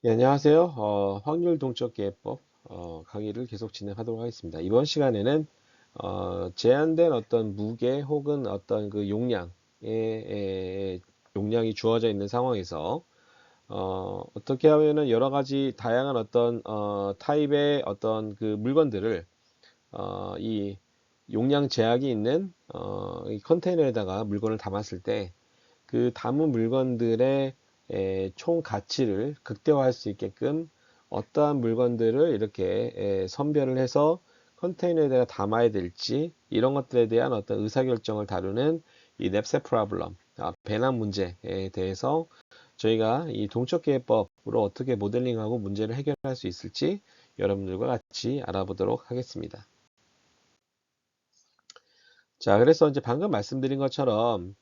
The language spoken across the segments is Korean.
네, 안녕하세요. 확률 동적 계법 강의를 계속 진행하도록 하겠습니다. 이번 시간에는 제한된 어떤 무게 혹은 어떤 그 용량이 주어져 있는 상황에서 어떻게 하면은 여러 가지 다양한 어떤 타입의 어떤 그 물건들을 이 용량 제약이 있는 이 컨테이너에다가 물건을 담았을 때 그 담은 물건들의 총 가치를 극대화할 수 있게끔 어떠한 물건들을 이렇게 선별을 해서 컨테이너에다가 담아야 될지 이런 것들에 대한 어떤 의사결정을 다루는 이 냅세 프로블럼, 배낭 문제에 대해서 저희가 이 동적계법으로 어떻게 모델링하고 문제를 해결할 수 있을지 여러분들과 같이 알아보도록 하겠습니다. 자, 그래서 이제 방금 말씀드린 것처럼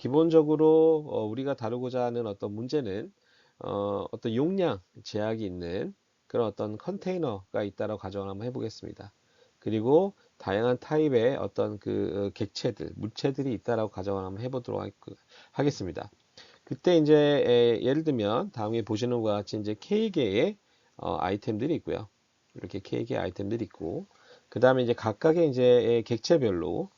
기본적으로 우리가 다루고자 하는 어떤 문제는 어떤 용량 제약이 있는 그런 어떤 컨테이너가 있다라고 가정을 한번 해보겠습니다. 그리고 다양한 타입의 어떤 그 객체들, 물체들이 있다라고 가정을 한번 해보도록 하겠습니다. 그때 이제 예를 들면 다음에 보시는 것과 같이 이제 K개의 아이템들이 있고요. 이렇게 K개의 아이템들이 있고, 그 다음에 이제 각각의 이제 객체별로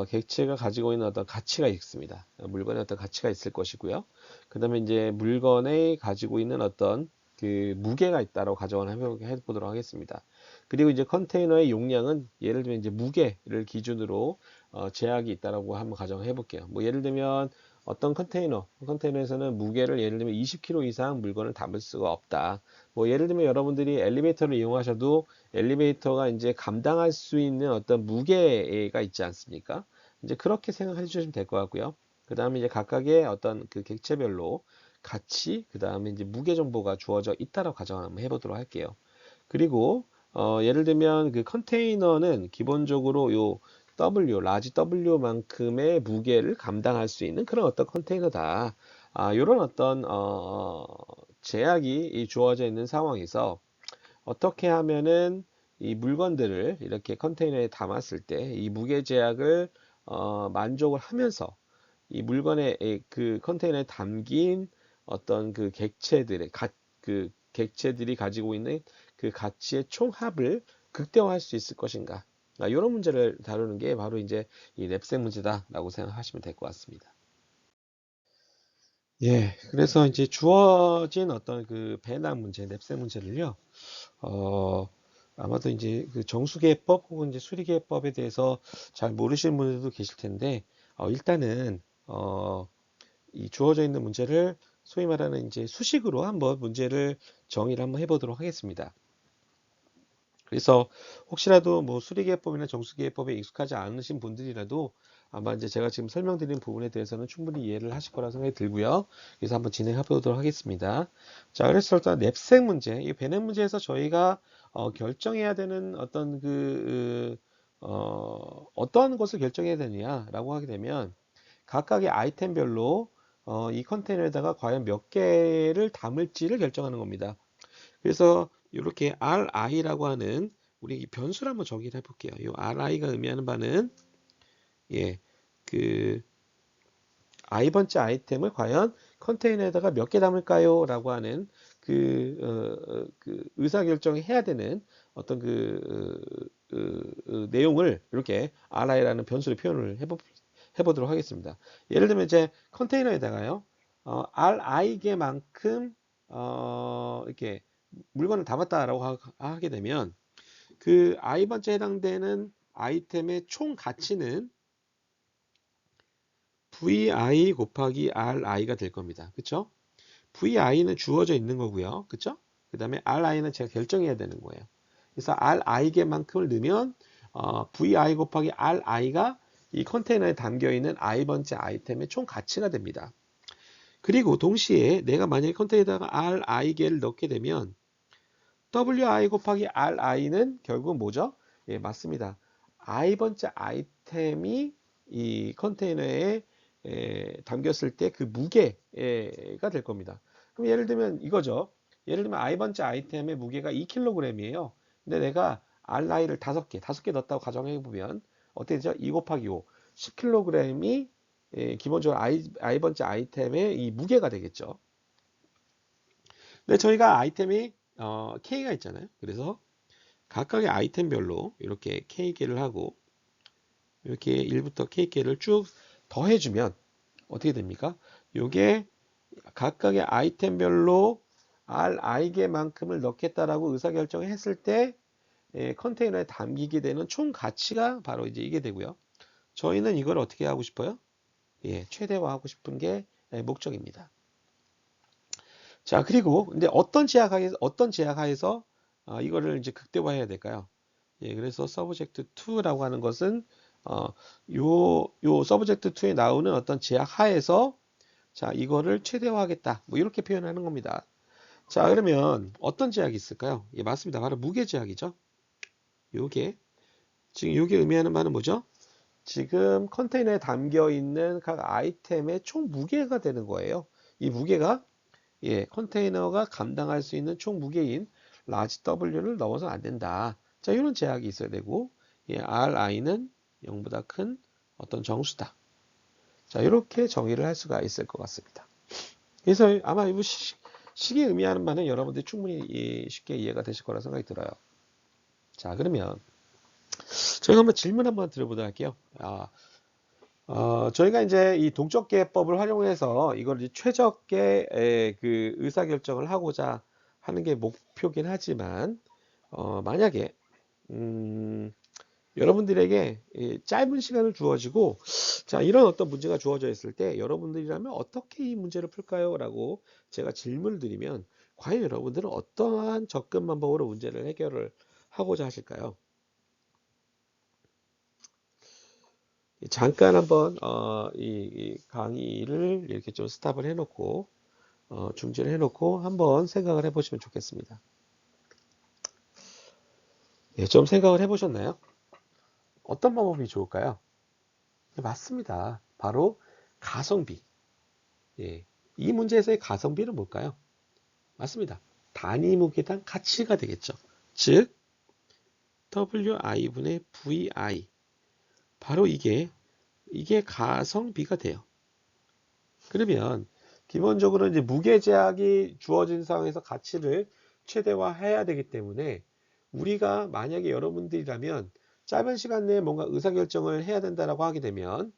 객체가 가지고 있는 어떤 가치가 있습니다. 물건에 어떤 가치가 있을 것이고요. 그 다음에 이제 물건에 가지고 있는 어떤 그 무게가 있다고 가정을 해보도록 하겠습니다. 그리고 이제 컨테이너의 용량은 예를 들면 이제 무게를 기준으로 제약이 있다라고 한번 가정을 해볼게요. 뭐 예를 들면 어떤 컨테이너에서는 무게를 예를 들면 20kg 이상 물건을 담을 수가 없다. 뭐 예를 들면 여러분들이 엘리베이터를 이용하셔도 엘리베이터가 이제 감당할 수 있는 어떤 무게가 있지 않습니까? 이제 그렇게 생각해 주시면 될 것 같고요. 그 다음에 이제 각각의 어떤 그 객체별로 가치, 그 다음에 이제 무게 정보가 주어져 있다라고 가정을 한번 해보도록 할게요. 그리고 예를 들면 그 컨테이너는 기본적으로 요 라지 W만큼의 무게를 감당할 수 있는 그런 어떤 컨테이너다. 요런 어떤 제약이 주어져 있는 상황에서 어떻게 하면은 이 물건들을 이렇게 컨테이너에 담았을 때 이 무게 제약을 만족을 하면서 이 물건의 그 컨테이너에 담긴 어떤 그 그 객체들이 가지고 있는 그 가치의 총합을 극대화할 수 있을 것인가? 이런 문제를 다루는 게 바로 이제 이 랩색 문제다라고 생각하시면 될 것 같습니다. 예, 그래서 이제 주어진 어떤 그 배낭 문제, 랩색 문제를요, 어, 아마도 이제 그 정수기계법 혹은 이제 수리기계법에 대해서 잘 모르시는 분들도 계실 텐데, 일단은, 이 주어져 있는 문제를 소위 말하는 이제 수식으로 한번 문제를 정의를 한번 해보도록 하겠습니다. 그래서 혹시라도 뭐 수리계법이나 정수기계법에 익숙하지 않으신 분들이라도 아마 이제 제가 지금 설명드린 부분에 대해서는 충분히 이해를 하실 거라 생각이 들고요. 그래서 한번 진행해 보도록 하겠습니다. 자, 그래서 일단 냅색 문제, 이 배낭 문제에서 저희가 결정해야 되는 어떤 어떠한 것을 결정해야 되느냐라고 하게 되면 각각의 아이템별로 이 컨테이너에다가 과연 몇 개를 담을지를 결정하는 겁니다. 그래서 이렇게 RI라고 하는 우리 이 변수를 한번 정의를 해볼게요. 이 RI가 의미하는 바는 예, 그 i번째 아이템을 과연 컨테이너에다가 몇 개 담을까요? 라고 하는 그 의사결정을 해야 되는 어떤 내용을 이렇게 RI라는 변수로 표현을 해보도록 하겠습니다. 예를 들면 이제 컨테이너에다가요, RI개만큼 이렇게 물건을 담았다라고 하게 되면 그 i번째 해당되는 아이템의 총 가치는 VI 곱하기 RI가 될 겁니다. 그쵸? VI는 주어져 있는 거고요. 그쵸? 그 다음에 RI는 제가 결정해야 되는 거예요. 그래서 RI개만큼을 넣으면 VI 곱하기 RI가 이 컨테이너에 담겨 있는 i번째 아이템의 총 가치가 됩니다. 그리고 동시에 내가 만약에 컨테이너에다가 RI개를 넣게 되면 WI 곱하기 RI는 결국 뭐죠? 예, 맞습니다. i번째 아이템이 이 컨테이너에 담겼을 때 그 무게가 될 겁니다. 그럼 예를 들면 이거죠. 예를 들면 i번째 아이템의 무게가 2kg이에요. 근데 내가 RI를 5개 넣었다고 가정해 보면 어떻게 되죠? 2 곱하기 5, 10kg이 기본적으로 i번째 아이템의 이 무게가 되겠죠. 근데 저희가 아이템이 K가 있잖아요. 그래서 각각의 아이템별로 이렇게 K개를 하고 이렇게 1부터 K개를 쭉 더해주면 어떻게 됩니까? 요게 각각의 아이템별로 RI개만큼을 넣겠다라고 의사결정을 했을 때 컨테이너에 담기게 되는 총 가치가 바로 이제 이게 되고요. 저희는 이걸 어떻게 하고 싶어요? 최대화하고 싶은 게 목적입니다. 자, 그리고 근데 어떤 제약하에서 이거를 이제 극대화해야 될까요? 그래서 서브젝트 2라고 하는 것은 어, 요 서브젝트 2에 나오는 어떤 제약 하에서 자, 이거를 최대화하겠다. 뭐 이렇게 표현하는 겁니다. 자, 그러면 어떤 제약이 있을까요? 맞습니다. 바로 무게 제약이죠. 요게 지금 요게 의미하는 바는 뭐죠? 지금 컨테이너에 담겨 있는 각 아이템의 총 무게가 되는 거예요. 이 무게가 컨테이너가 감당할 수 있는 총 무게인 라지 W를 넘어서는 안 된다. 자, 이런 제약이 있어야 되고, RI는 0보다 큰 어떤 정수다. 자, 이렇게 정의를 할 수가 있을 것 같습니다. 그래서 아마 이 식이 의미하는 바는 여러분들이 충분히 쉽게 이해가 되실 거라 생각이 들어요. 자, 그러면 저희가 한번 질문 한번 드려보도록 할게요. 저희가 이제 이 동적계법을 활용해서 이걸 이제 최적의 그 의사결정을 하고자 하는 게 목표긴 하지만, 만약에, 음, 여러분들에게 짧은 시간을 주어지고, 자, 이런 어떤 문제가 주어져 있을 때 여러분들이라면 어떻게 이 문제를 풀까요? 라고 제가 질문을 드리면, 과연 여러분들은 어떠한 접근 방법으로 문제를 해결을 하고자 하실까요? 잠깐 한번 이 강의를 이렇게 좀 스탑을 해놓고 중지를 해놓고 한번 생각을 해보시면 좋겠습니다. 좀 생각을 해보셨나요? 어떤 방법이 좋을까요? 맞습니다. 바로 가성비. 이 문제에서의 가성비는 뭘까요? 맞습니다. 단위 무게당 가치가 되겠죠. 즉 WI분의 VI. 바로 이게 가성비가 돼요. 그러면 기본적으로 이제 무게 제약이 주어진 상황에서 가치를 최대화해야 되기 때문에 우리가 만약에 여러분들이라면 짧은 시간 내에 뭔가 의사결정을 해야 된다라고 하게 되면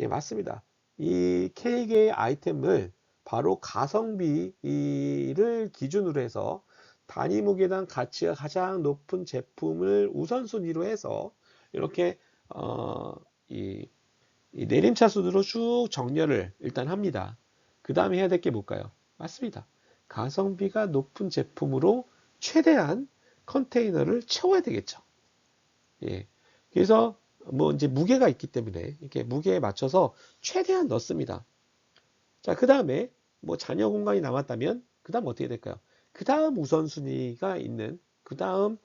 맞습니다. 이 K개의 아이템을 바로 가성비를 기준으로 해서 단위 무게당 가치가 가장 높은 제품을 우선순위로 해서 이렇게 이 내림차순으로 쭉 정렬을 일단 합니다. 그 다음에 해야 될 게 뭘까요? 맞습니다. 가성비가 높은 제품으로 최대한 컨테이너를 채워야 되겠죠. 그래서 뭐 이제 무게가 있기 때문에 이렇게 무게에 맞춰서 최대한 넣습니다. 자, 그 다음에 뭐 잔여 공간이 남았다면 그 다음 어떻게 될까요? 그 다음 우선순위가 있는 그 다음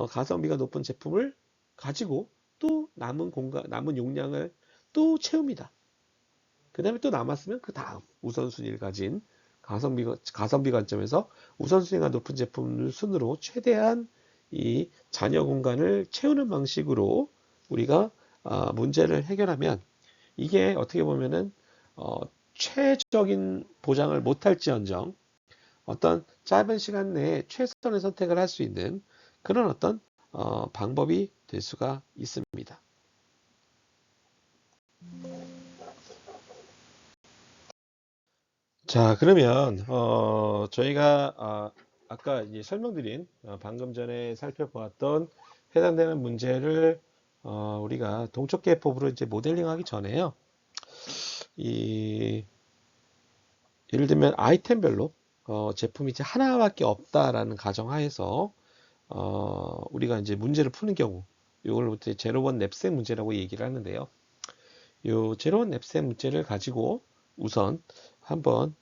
가성비가 높은 제품을 가지고 또 남은 용량을 또 채웁니다. 그 다음에 또 남았으면 그 다음 우선순위를 가진 가성비 관점에서 우선순위가 높은 제품 순으로 최대한 이 잔여 공간을 채우는 방식으로 우리가 문제를 해결하면 이게 어떻게 보면은 최적인 보장을 못할지언정 어떤 짧은 시간 내에 최선의 선택을 할 수 있는 그런 어떤 방법이 될 수가 있습니다. 자, 그러면 저희가 아까 이제 설명드린 방금 전에 살펴보았던 해당되는 문제를 우리가 동적계법으로 이제 모델링하기 전에요. 이 예를 들면 아이템별로 제품이 이제 하나밖에 없다라는 가정하에서 우리가 이제 문제를 푸는 경우 이걸 이제 제로원 냅셈 문제라고 얘기를 하는데요. 요 제로원 냅셈 문제를 가지고 우선 한번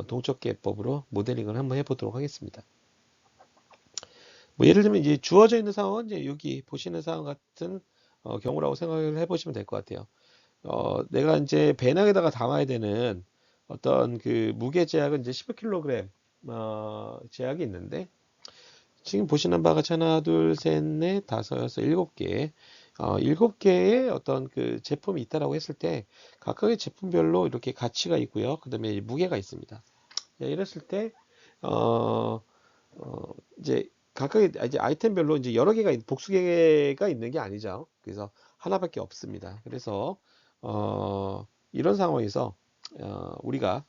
동적계법으로 모델링을 한번 해보도록 하겠습니다. 뭐 예를 들면 이제 주어져 있는 상황은 이제 여기 보시는 상황 같은 경우라고 생각을 해보시면 될 것 같아요. 내가 이제 배낭에다가 담아야 되는 어떤 그 무게 제약은 이제 15kg 제약이 있는데 지금 보시는 바가 하나, 둘, 셋, 넷, 다섯, 여섯, 일곱 개, 일곱 개의 어떤 그 제품이 있다라고 했을 때 각각의 제품별로 이렇게 가치가 있고요. 그 다음에 무게가 있습니다. 이랬을 때 어, 이제 각각의 이제 아이템별로 이제 여러 개가 복수 개가 있는 게 아니죠. 그래서 하나밖에 없습니다. 그래서 이런 상황에서 우리가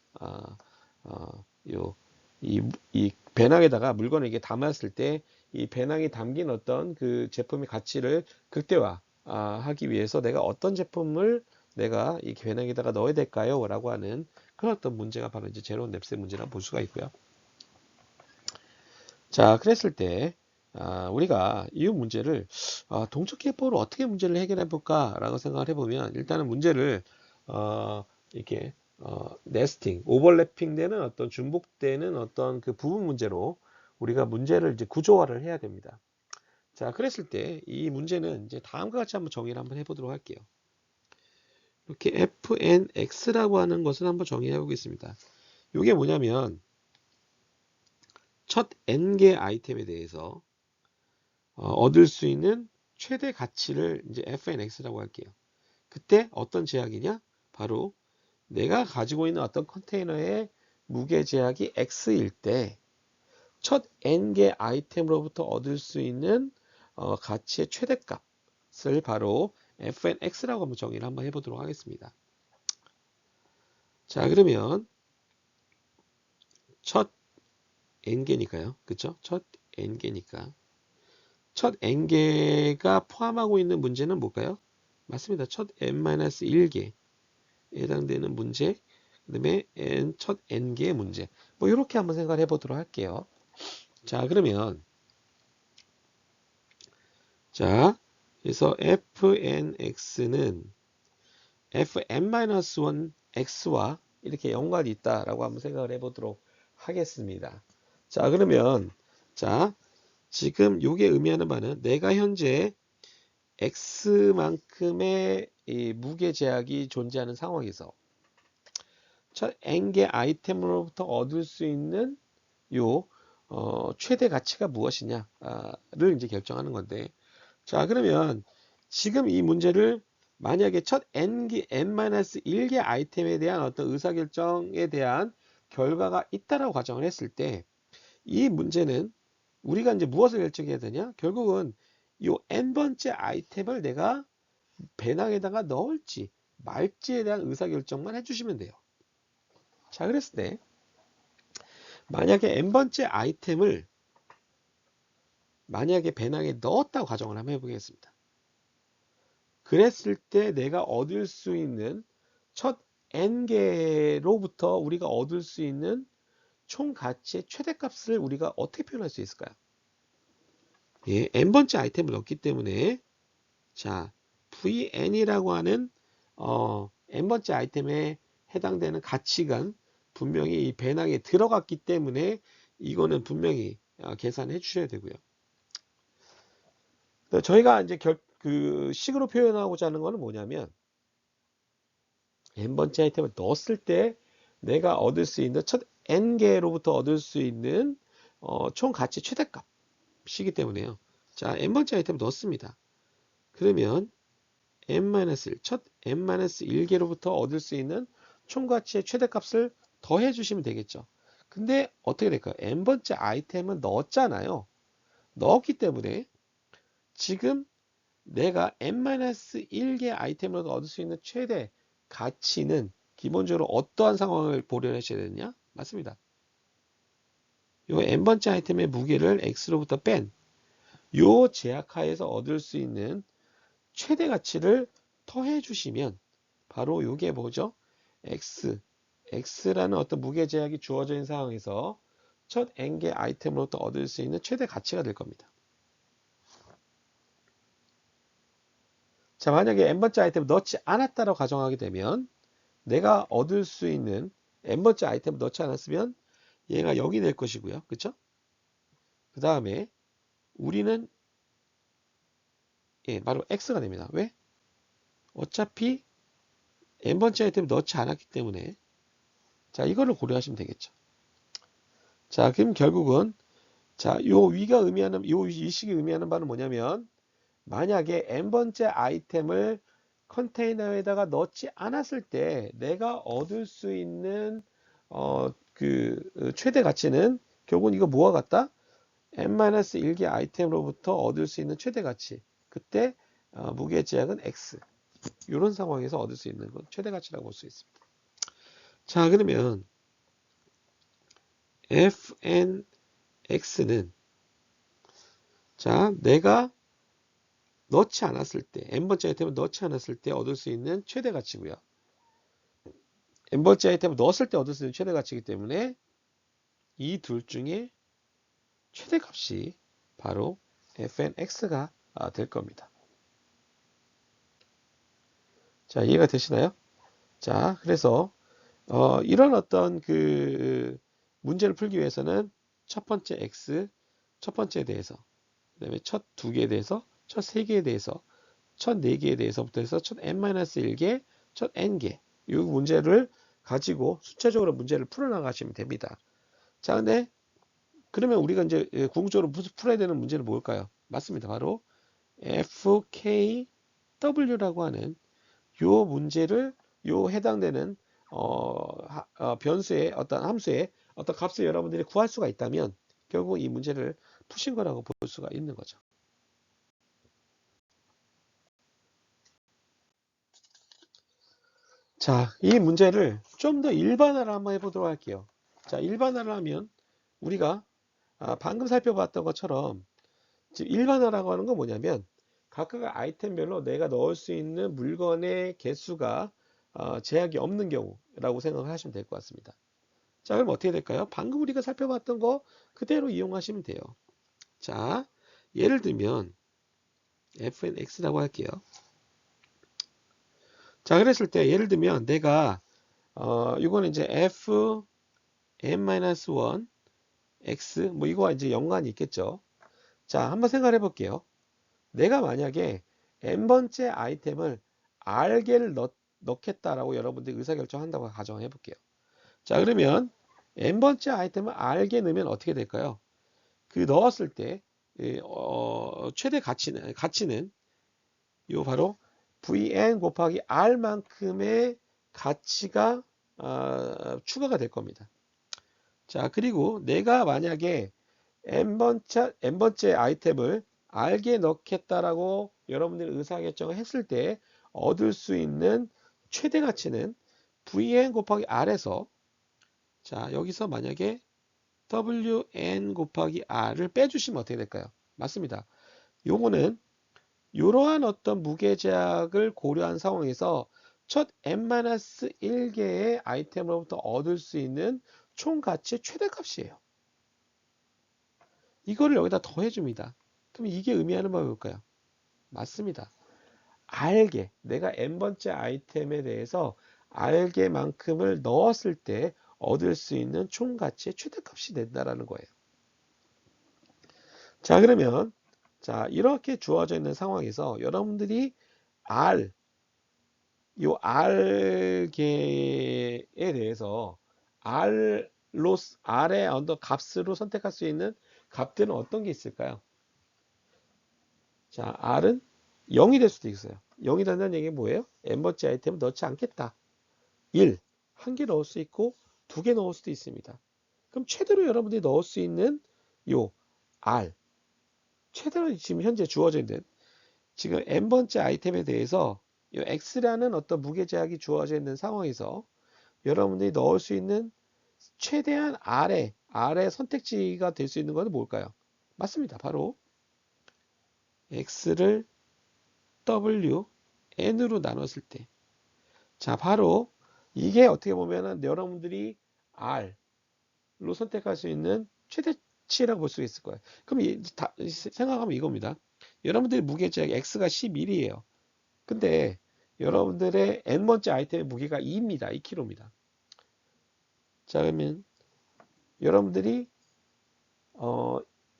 요 이 배낭에다가 물건을 이게 담았을 때 이 배낭에 담긴 어떤 그 제품의 가치를 극대화 하기 위해서 내가 어떤 제품을 내가 이 배낭에다가 넣어야 될까요? 라고 하는 그런 어떤 문제가 바로 이제 제로운 랩스의 문제라고 볼 수가 있고요. 자, 그랬을 때 우리가 이 문제를 동적해법으로 어떻게 문제를 해결해 볼까라고 생각을 해보면 일단은 문제를 이렇게 네스팅, 오버래핑 되는 어떤 중복되는 어떤 그 부분 문제로 우리가 문제를 이제 구조화를 해야 됩니다. 자, 그랬을 때 이 문제는 이제 다음과 같이 한번 정의를 한번 해보도록 할게요. 이렇게 fnx라고 하는 것을 한번 정의해 보겠습니다. 이게 뭐냐면 첫 n개 아이템에 대해서 얻을 수 있는 최대 가치를 이제 fnx라고 할게요. 그때 어떤 제약이냐? 바로 내가 가지고 있는 어떤 컨테이너의 무게 제약이 x일 때 첫 n개 아이템으로부터 얻을 수 있는 가치의 최대값을 바로 fnx라고 한번 정의를 한번 해보도록 하겠습니다. 자, 그러면 첫 n개니까요. 그쵸? 첫 n개니까 첫 n개가 포함하고 있는 문제는 뭘까요? 맞습니다. 첫 n-1개 해당되는 문제, 그 다음에 첫 n개의 문제. 뭐 이렇게 한번 생각을 해보도록 할게요. 자, 그러면 자, 그래서 fnx는 fn-1 x와 이렇게 연관이 있다라고 한번 생각을 해보도록 하겠습니다. 자, 그러면 자, 지금 요게 의미하는 바는 내가 현재 x만큼의 이 무게 제약이 존재하는 상황에서 첫 n개 아이템으로부터 얻을 수 있는 요 최대 가치가 무엇이냐를 이제 결정하는 건데, 자, 그러면 지금 이 문제를 만약에 첫 n-1개 아이템에 대한 어떤 의사결정에 대한 결과가 있다라고 가정을 했을 때 이 문제는 우리가 이제 무엇을 결정해야 되냐? 결국은 요 n번째 아이템을 내가 배낭에다가 넣을지 말지에 대한 의사결정만 해주시면 돼요. 자, 그랬을 때 만약에 n번째 아이템을 만약에 배낭에 넣었다고 가정을 한번 해보겠습니다. 그랬을 때 내가 얻을 수 있는 첫 n개로부터 우리가 얻을 수 있는 총 가치의 최대값을 우리가 어떻게 표현할 수 있을까요? 예, n번째 아이템을 넣었기 때문에 자, vn이라고 하는 n번째 아이템에 해당되는 가치가 분명히 이 배낭에 들어갔기 때문에 이거는 분명히 계산해 주셔야 되고요. 저희가 이제 그 식으로 표현하고자 하는 거는 뭐냐면 n번째 아이템을 넣었을 때 내가 얻을 수 있는 첫 n개로부터 얻을 수 있는 총 가치 최대값이기 때문에요. 자, n번째 아이템을 넣었습니다. 그러면 n-1, 첫 n-1개로부터 얻을 수 있는 총 가치의 최대값을 더해 주시면 되겠죠. 근데 어떻게 될까요? n번째 아이템은 넣었잖아요. 넣었기 때문에 지금 내가 n-1개 아이템으로 얻을 수 있는 최대 가치는 기본적으로 어떠한 상황을 고려하셔야 되느냐? 맞습니다. 요 n번째 아이템의 무게를 x로부터 뺀 요 제약하에서 얻을 수 있는 최대 가치를 더해 주시면 바로 요게 뭐죠? x라는 어떤 무게 제약이 주어져 있는 상황에서 첫 n개 아이템으로부터 얻을 수 있는 최대 가치가 될 겁니다. 자, 만약에 n번째 아이템을 넣지 않았다고 가정하게 되면 내가 얻을 수 있는 n번째 아이템을 넣지 않았으면 얘가 0이 될 것이고요. 그쵸? 그 다음에 우리는 바로 x가 됩니다. 왜? 어차피 n번째 아이템을 넣지 않았기 때문에 자, 이거를 고려하시면 되겠죠. 자, 그럼 결국은 자, 요 위가 의미하는 이 식이 의미하는 바는 뭐냐면 만약에 n번째 아이템을 컨테이너에다가 넣지 않았을 때 내가 얻을 수 있는 그 최대 가치는 결국은 이거 뭐와 같다? n-1개 아이템으로부터 얻을 수 있는 최대 가치. 그때 무게 제약은 x. 이런 상황에서 얻을 수 있는 건 최대 가치라고 볼 수 있습니다. 자, 그러면 fnx는 자, 내가 넣지 않았을 때, n번째 아이템을 넣지 않았을 때 얻을 수 있는 최대 가치고요. n번째 아이템을 넣었을 때 얻을 수 있는 최대 가치이기 때문에 이 둘 중에 최대값이 바로 fnx가 될 겁니다. 자, 이해가 되시나요? 자, 그래서 이런 어떤 그 문제를 풀기 위해서는 첫 번째 x, 첫 번째에 대해서, 그다음에 첫 두 개에 대해서, 첫 세 개에 대해서, 첫 네 개에 대해서부터 해서 첫 n-1개, 첫 n개 이 문제를 가지고 수차적으로 문제를 풀어나가시면 됩니다. 자, 근데 그러면 우리가 이제 궁극적으로 풀어야 되는 문제는 뭘까요? 맞습니다. 바로 fkw라고 하는 요 문제를 요 해당되는 변수의 어떤 함수의 어떤 값을 여러분들이 구할 수가 있다면 결국 이 문제를 푸신 거라고 볼 수가 있는 거죠. 자, 이 문제를 좀 더 일반화를 한번 해보도록 할게요. 자, 일반화를 하면 우리가 방금 살펴봤던 것처럼 지금 일반화라고 하는 건 뭐냐면 각각 아이템별로 내가 넣을 수 있는 물건의 개수가 제약이 없는 경우라고 생각하시면 될 것 같습니다. 자, 그럼 어떻게 될까요? 방금 우리가 살펴봤던 거 그대로 이용하시면 돼요. 자, 예를 들면 fnx라고 할게요. 자, 그랬을 때 예를 들면 내가 이거는 이제 fn-1 x 뭐 이거와 이제 연관이 있겠죠. 자, 한번 생각해 볼게요. 내가 만약에 n번째 아이템을 r개를 넣겠다라고 여러분들이 의사결정한다고 가정해 볼게요. 자, 그러면 n번째 아이템을 r개 넣으면 어떻게 될까요? 그 넣었을 때 최대 가치는 요 바로 vn 곱하기 r만큼의 가치가 추가가 될 겁니다. 자, 그리고 내가 만약에 n번째 아이템을 r개 넣겠다라고 여러분들이 의사결정을 했을 때 얻을 수 있는 최대 가치는 vn 곱하기 r에서 자, 여기서 만약에 wn 곱하기 r을 빼주시면 어떻게 될까요? 맞습니다. 요거는 이러한 어떤 무게제약을 고려한 상황에서 첫 n-1개의 아이템으로부터 얻을 수 있는 총 가치의 최대값이에요. 이거를 여기다 더해줍니다. 그럼 이게 의미하는 바가 뭘까요? 맞습니다. 알게 내가 n번째 아이템에 대해서 알게만큼을 넣었을 때 얻을 수 있는 총 가치의 최대값이 된다라는 거예요. 자, 그러면 자, 이렇게 주어져 있는 상황에서 여러분들이 요 R계에 대해서 R의 언더 값으로 선택할 수 있는 값들은 어떤 게 있을까요? 자, R은 0이 될 수도 있어요. 0이 된다는 얘기는 뭐예요? n번째 아이템을 넣지 않겠다. 1, 한 개 넣을 수 있고 두 개 넣을 수도 있습니다. 그럼 최대로 여러분들이 넣을 수 있는 요 R, 최대로 지금 현재 주어져 있는 지금 n번째 아이템에 대해서 이 x라는 어떤 무게 제약이 주어져 있는 상황에서 여러분들이 넣을 수 있는 최대한 아래 선택지가 될 수 있는 것은 뭘까요? 맞습니다. 바로 x를 w n으로 나눴을 때, 자, 바로 이게 어떻게 보면은 여러분들이 r로 선택할 수 있는 최대치라고 볼 수 있을 거예요. 그럼 생각하면 이겁니다. 여러분들이 무게 제약 x가 11이에요. 근데 여러분들의 n번째 아이템의 무게가 2입니다. 2kg입니다. 자, 그러면 여러분들이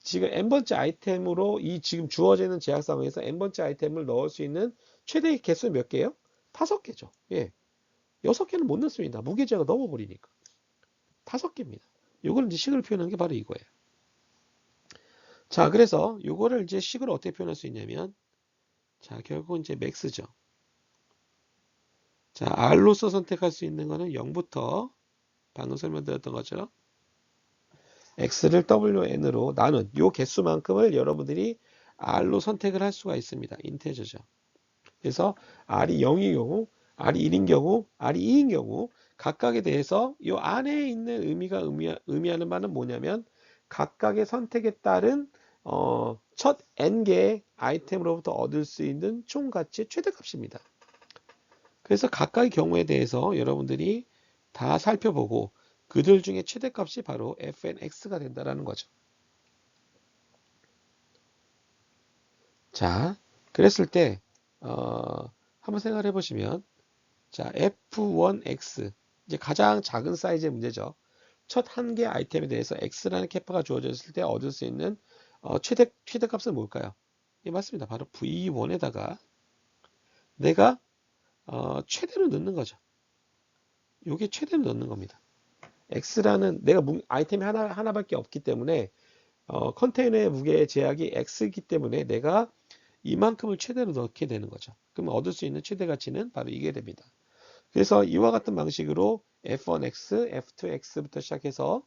지금 n번째 아이템으로 이 지금 주어져 있는 제약 상황에서 n번째 아이템을 넣을 수 있는 최대 개수 몇 개예요? 5개죠. 예. 6개는 못 넣습니다. 무게 제약을 넘어버리니까. 5개입니다. 요거를 이제 식으로 표현하는 게 바로 이거예요. 자, 그래서 요거를 이제 식으로 어떻게 표현할 수 있냐면 자, 결국 이제 맥스죠. 자, R로서 선택할 수 있는 거는 0부터 방금 설명드렸던 것처럼 x를 wn으로 나눈 요 개수만큼을 여러분들이 r로 선택을 할 수가 있습니다. 인테저죠. 그래서 r이 0인 경우, r이 1인 경우, r이 2인 경우 각각에 대해서 이 안에 있는 의미가 의미하는 바는 뭐냐면 각각의 선택에 따른 첫 n개의 아이템으로부터 얻을 수 있는 총가치의 최대값입니다. 그래서 각각의 경우에 대해서 여러분들이 다 살펴보고 그들 중에 최대값이 바로 fnx가 된다는 거죠. 자, 그랬을 때 한번 생각해 보시면 자, F1X. 이제 가장 작은 사이즈의 문제죠. 첫 한 개 아이템에 대해서 X라는 캐파가 주어졌을 때 얻을 수 있는 최대값은 뭘까요? 예, 맞습니다. 바로 V1에다가 내가 최대로 넣는 거죠. 이게 최대로 넣는 겁니다. X라는 내가 아이템이 하나밖에 없기 때문에 컨테이너의 무게의 제약이 X이기 때문에 내가 이만큼을 최대로 넣게 되는 거죠. 그럼 얻을 수 있는 최대 가치는 바로 이게 됩니다. 그래서 이와 같은 방식으로 F1X, F2X부터 시작해서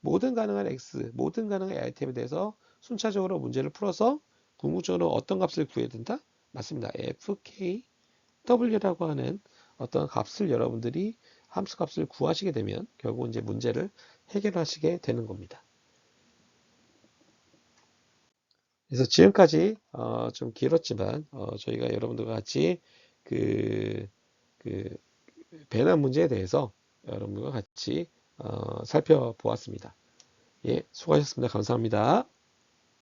모든 가능한 X, 모든 가능한 아이템에 대해서 순차적으로 문제를 풀어서 궁극적으로 어떤 값을 구해야 된다? 맞습니다. FKW라고 하는 어떤 값을 여러분들이 함수 값을 구하시게 되면 결국 이제 문제를 해결하시게 되는 겁니다. 그래서 지금까지 좀 길었지만 저희가 여러분들과 같이 그, 그 배남 문제에 대해서 여러분과 같이 살펴보았습니다. 예, 수고하셨습니다. 감사합니다.